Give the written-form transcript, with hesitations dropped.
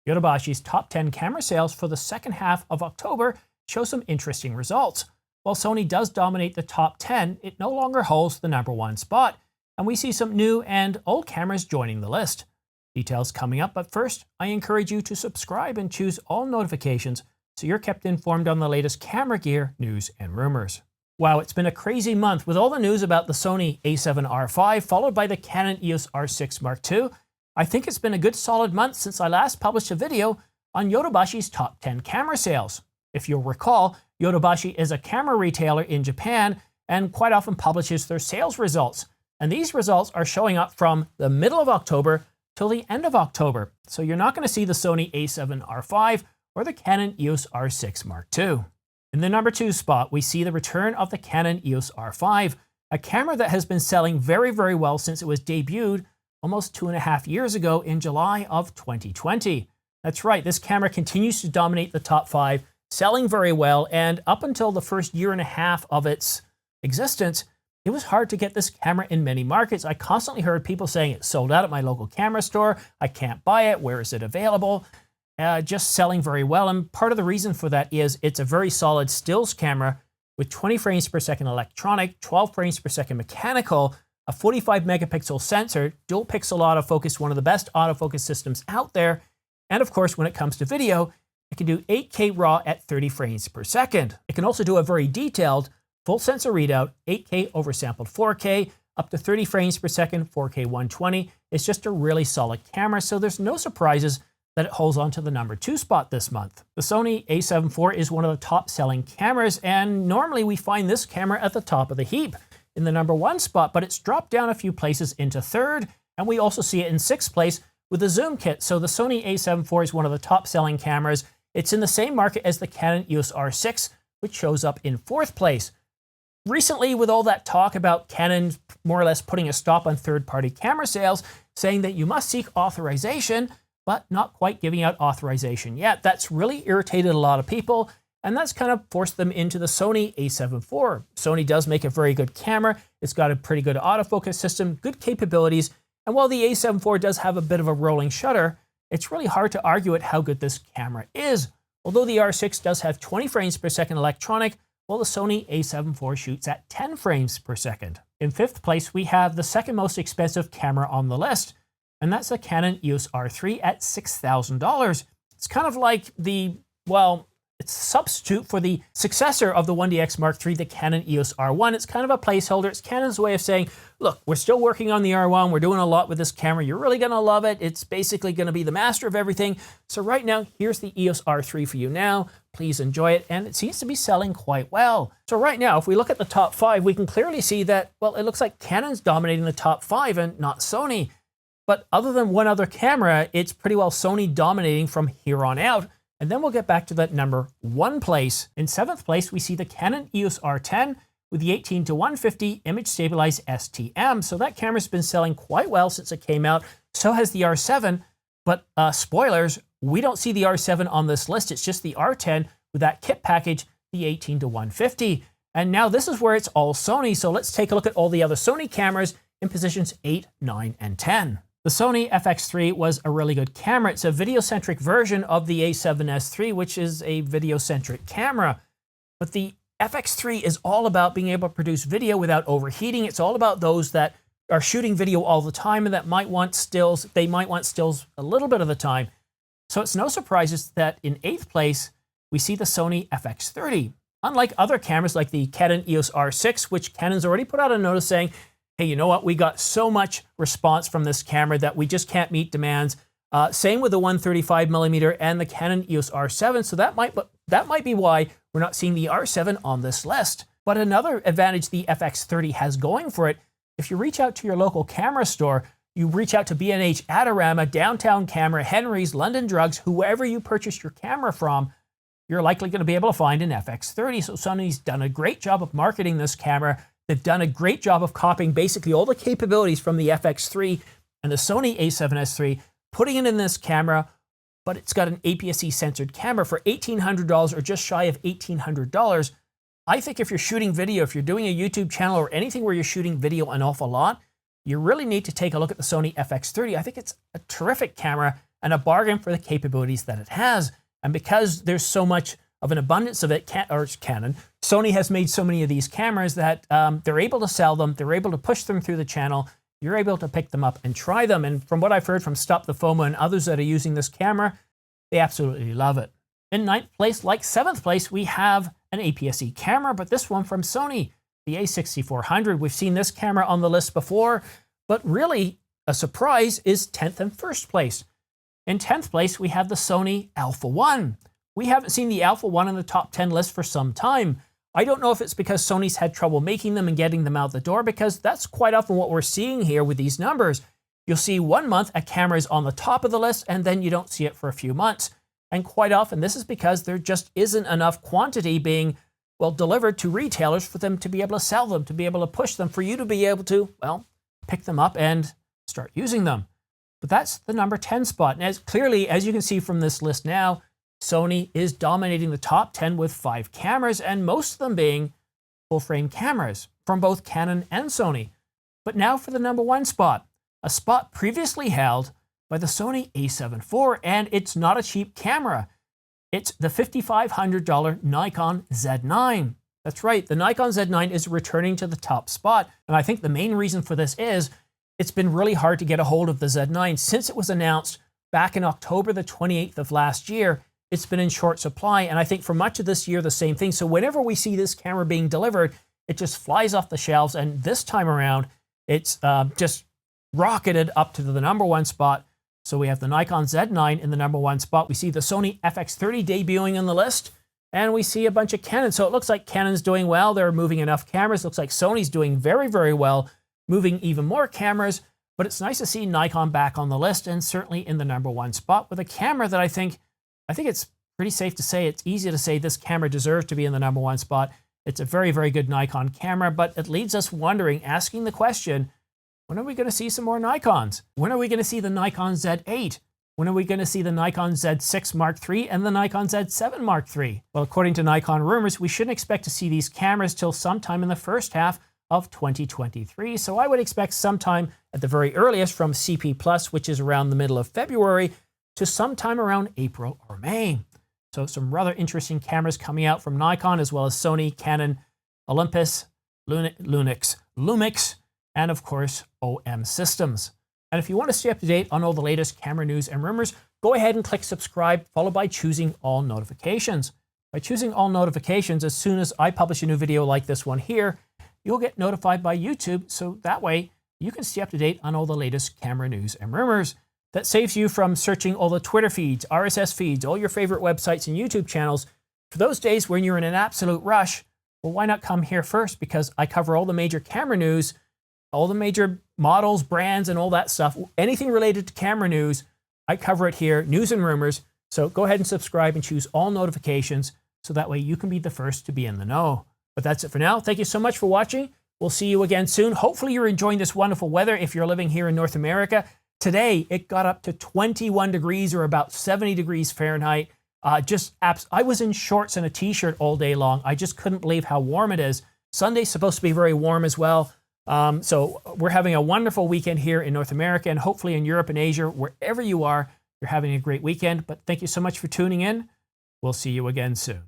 Yodobashi's top 10 camera sales for the second half of October show some interesting results. While Sony does dominate the top 10, it no longer holds the #1 spot, and we see some new and old cameras joining the list. Details coming up, but first, I encourage you to subscribe and choose all notifications so you're kept informed on the latest camera gear, news, and rumors. Wow, it's been a crazy month with all the news about the Sony a7R5 followed by the Canon EOS R6 Mark II. I think it's been a good solid month since I last published a video on Yodobashi's top 10 camera sales. If you'll recall, Yodobashi is a camera retailer in Japan and quite often publishes their sales results. And these results are showing up from the middle of October till the end of October. So you're not going to see the Sony a7R5 or the Canon EOS R6 Mark II. In the #2 spot, we see the return of the Canon EOS R5, a camera that has been selling very, very well since it was debuted almost 2.5 years ago in July of 2020. That's right, this camera continues to dominate the top 5, selling very well, and up until the first 1.5 years of its existence, it was hard to get this camera in many markets. I constantly heard people saying it's sold out at my local camera store, I can't buy it, where is it available? Just selling very well, and part of the reason for that is it's a very solid stills camera with 20 frames per second electronic, 12 frames per second mechanical, a 45 megapixel sensor, dual pixel autofocus, one of the best autofocus systems out there, and of course when it comes to video, it can do 8K RAW at 30 frames per second. It can also do a very detailed full sensor readout, 8K oversampled 4K, up to 30 frames per second, 4K 120. It's just a really solid camera, so there's no surprises that it holds on to the #2 spot this month. The Sony a7 IV is one of the top selling cameras, and normally we find this camera at the top of the heap in the #1 spot, but it's dropped down a few places into 3rd, and we also see it in 6th place with the zoom kit. So the Sony a7 IV is one of the top selling cameras. It's in the same market as the Canon EOS R6, which shows up in 4th place. Recently, with all that talk about Canon more or less putting a stop on third-party camera sales, saying that you must seek authorization, but not quite giving out authorization yet, that's really irritated a lot of people, and that's kind of forced them into the Sony a7 IV. Sony does make a very good camera. It's got a pretty good autofocus system, good capabilities, and while the a7 IV does have a bit of a rolling shutter, it's really hard to argue at how good this camera is. Although the R6 does have 20 frames per second electronic, while the Sony a7 IV shoots at 10 frames per second. In 5th place, we have the second most expensive camera on the list, and that's the Canon EOS R3 at $6,000. It's kind of like it's a substitute for the successor of the 1DX Mark III, the Canon EOS R1. It's kind of a placeholder. It's Canon's way of saying, look, we're still working on the R1. We're doing a lot with this camera. You're really going to love it. It's basically going to be the master of everything. So right now, here's the EOS R3 for you now. Please enjoy it. And it seems to be selling quite well. So right now, if we look at the top 5, we can clearly see that, well, it looks like Canon's dominating the top 5 and not Sony. But other than one other camera, it's pretty well Sony dominating from here on out. And then we'll get back to that #1 place. In 7th place, we see the Canon EOS R10 with the 18-150 image stabilized STM. So that camera's been selling quite well since it came out. So has the R7. But spoilers, we don't see the R7 on this list. It's just the R10 with that kit package, the 18-150. And now this is where it's all Sony. So let's take a look at all the other Sony cameras in positions 8, 9, and 10. The Sony FX3 was a really good camera. It's a video-centric version of the a7S III, which is a video-centric camera. But the FX3 is all about being able to produce video without overheating. It's all about those that are shooting video all the time and that might want stills. They might want stills a little bit of the time. So it's no surprises that in 8th place, we see the Sony FX30. Unlike other cameras like the Canon EOS R6, which Canon's already put out a notice saying, hey, you know what? We got so much response from this camera that we just can't meet demands. Same with the 135mm and the Canon EOS R7. So that might be why we're not seeing the R7 on this list. But another advantage the FX30 has going for it, if you reach out to your local camera store, you reach out to B&H, Adorama, Downtown Camera, Henry's, London Drugs, whoever you purchased your camera from, you're likely going to be able to find an FX30. So Sony's done a great job of marketing this camera. They've done a great job of copying basically all the capabilities from the FX3 and the Sony a7S III, putting it in this camera, but it's got an APS-C censored camera for $1,800 or just shy of $1,800. I think if you're shooting video, if you're doing a YouTube channel or anything where you're shooting video an awful lot, you really need to take a look at the Sony FX30. I think it's a terrific camera and a bargain for the capabilities that it has. And because there's so much of an abundance of it, Canon, Sony has made so many of these cameras that they're able to sell them, they're able to push them through the channel, you're able to pick them up and try them. And from what I've heard from Stop the FOMO and others that are using this camera, they absolutely love it. In 9th place, like 7th place, we have an APS-C camera, but this one from Sony, the a6400. We've seen this camera on the list before, but really a surprise is 10th and 1st place. In 10th place, we have the Sony Alpha 1. We haven't seen the Alpha 1 in the top 10 list for some time. I don't know if it's because Sony's had trouble making them and getting them out the door, because that's quite often what we're seeing here with these numbers. You'll see 1 month a camera is on the top of the list, and then you don't see it for a few months. And quite often this is because there just isn't enough quantity being, well, delivered to retailers for them to be able to sell them, to be able to push them, for you to be able to, well, pick them up and start using them. But that's the number 10 spot. And as clearly, as you can see from this list now, Sony is dominating the top 10 with 5 cameras, and most of them being full-frame cameras from both Canon and Sony. But now for the number 1 spot, a spot previously held by the Sony a7 IV, and it's not a cheap camera. It's the $5,500 Nikon Z9. That's right, the Nikon Z9 is returning to the top spot, and I think the main reason for this is it's been really hard to get a hold of the Z9 since it was announced back in October the 28th of last year. It's been in short supply, and I think for much of this year, the same thing. So whenever we see this camera being delivered, it just flies off the shelves, and this time around, it's just rocketed up to the number 1 spot. So we have the Nikon Z9 in the number 1 spot. We see the Sony FX30 debuting on the list, and we see a bunch of Canon. So it looks like Canon's doing well. They're moving enough cameras. Looks like Sony's doing very, very well, moving even more cameras. But it's nice to see Nikon back on the list, and certainly in the number 1 spot with a camera that I think it's pretty safe to say, it's easy to say this camera deserves to be in the number 1 spot. It's a very, very good Nikon camera, but it leaves us wondering, asking the question, when are we going to see some more Nikons? When are we going to see the Nikon Z8? When are we going to see the Nikon Z6 Mark III and the Nikon Z7 Mark III? Well, according to Nikon rumors, we shouldn't expect to see these cameras till sometime in the first half of 2023. So I would expect sometime at the very earliest from CP+, which is around the middle of February, to sometime around April or May. So some rather interesting cameras coming out from Nikon, as well as Sony, Canon, Olympus, Lumix, and of course, OM Systems. And if you want to stay up to date on all the latest camera news and rumors, go ahead and click subscribe, followed by choosing all notifications. By choosing all notifications, as soon as I publish a new video like this one here, you'll get notified by YouTube, so that way you can stay up to date on all the latest camera news and rumors. That saves you from searching all the Twitter feeds, RSS feeds, all your favorite websites and YouTube channels. For those days when you're in an absolute rush, well, why not come here first? Because I cover all the major camera news, all the major models, brands, and all that stuff. Anything related to camera news, I cover it here, news and rumors. So go ahead and subscribe and choose all notifications, so that way you can be the first to be in the know. But that's it for now. Thank you so much for watching. We'll see you again soon. Hopefully you're enjoying this wonderful weather if you're living here in North America. Today, it got up to 21 degrees or about 70 degrees Fahrenheit. I was in shorts and a t-shirt all day long. I just couldn't believe how warm it is. Sunday's supposed to be very warm as well. So we're having a wonderful weekend here in North America, and hopefully in Europe and Asia, wherever you are, you're having a great weekend. But thank you so much for tuning in. We'll see you again soon.